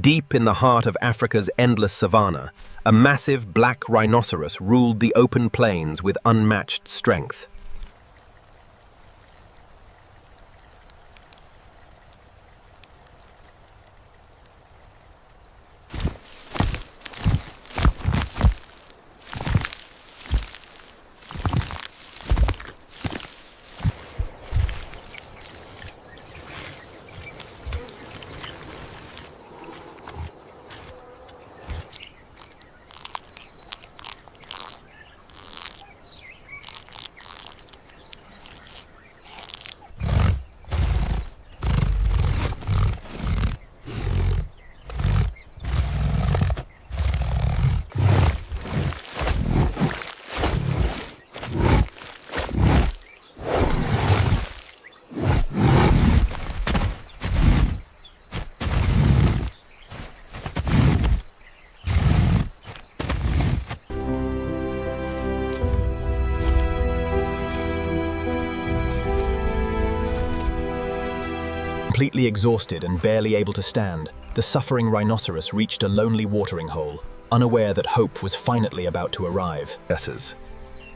Deep in the heart of Africa's endless savanna, a massive black rhinoceros ruled the open plains with unmatched strength. Completely exhausted and barely able to stand, the suffering rhinoceros reached a lonely watering hole, unaware that hope was finally about to arrive.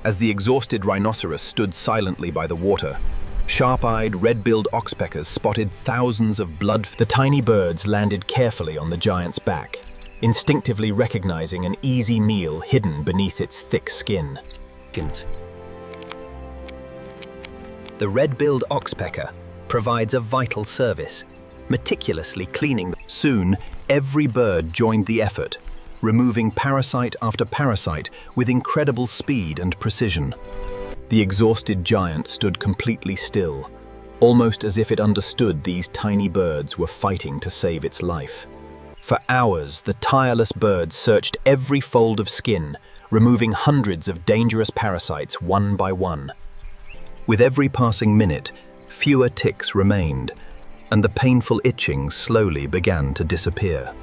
As the exhausted rhinoceros stood silently by the water, sharp-eyed, red-billed oxpeckers spotted thousands of blood. The tiny birds landed carefully on the giant's back, instinctively recognizing an easy meal hidden beneath its thick skin. The red-billed oxpecker provides a vital service, meticulously cleaning. Soon, every bird joined the effort, removing parasite after parasite with incredible speed and precision. The exhausted giant stood completely still, almost as if it understood these tiny birds were fighting to save its life. For hours, the tireless bird searched every fold of skin, removing hundreds of dangerous parasites one by one. With every passing minute, fewer ticks remained, and the painful itching slowly began to disappear.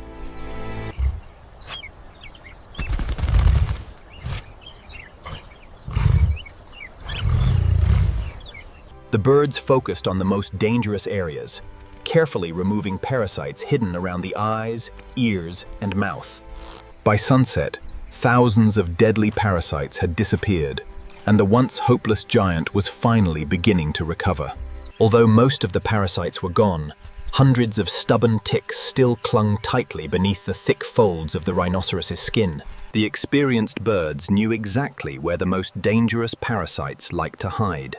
The birds focused on the most dangerous areas, carefully removing parasites hidden around the eyes, ears, and mouth. By sunset, thousands of deadly parasites had disappeared, and the once hopeless giant was finally beginning to recover. Although most of the parasites were gone, hundreds of stubborn ticks still clung tightly beneath the thick folds of the rhinoceros's skin. The experienced birds knew exactly where the most dangerous parasites liked to hide.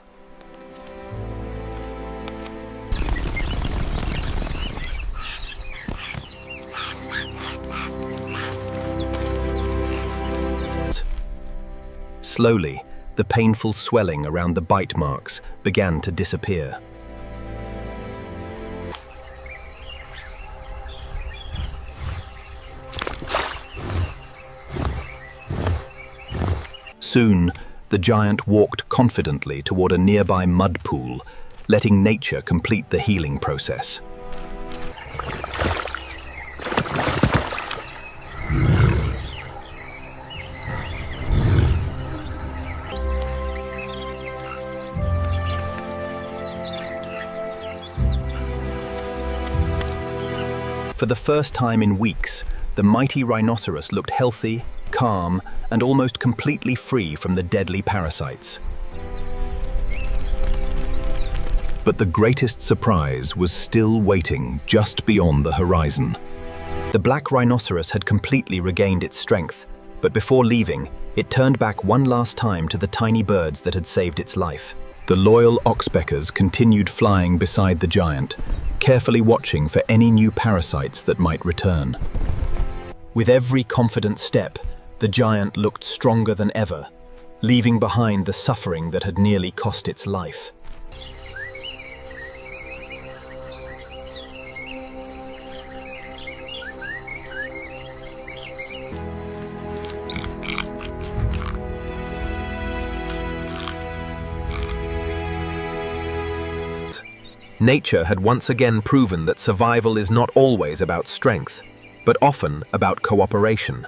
Slowly, the painful swelling around the bite marks began to disappear. Soon, the giant walked confidently toward a nearby mud pool, letting nature complete the healing process. For the first time in weeks, the mighty rhinoceros looked healthy, calm, and almost completely free from the deadly parasites. But the greatest surprise was still waiting just beyond the horizon. The black rhinoceros had completely regained its strength, but before leaving, it turned back one last time to the tiny birds that had saved its life. The loyal oxpeckers continued flying beside the giant, carefully watching for any new parasites that might return. With every confident step, the giant looked stronger than ever, leaving behind the suffering that had nearly cost its life. Nature had once again proven that survival is not always about strength, but often about cooperation.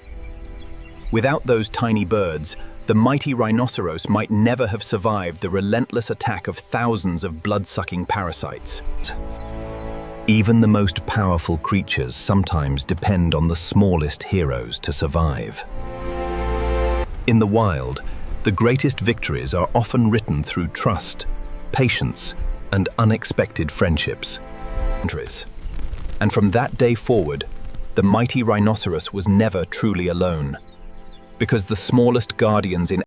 Without those tiny birds, the mighty rhinoceros might never have survived the relentless attack of thousands of blood-sucking parasites. Even the most powerful creatures sometimes depend on the smallest heroes to survive. In the wild, the greatest victories are often written through trust, patience, and unexpected friendships. And from that day forward, the mighty rhinoceros was never truly alone, because the smallest guardians in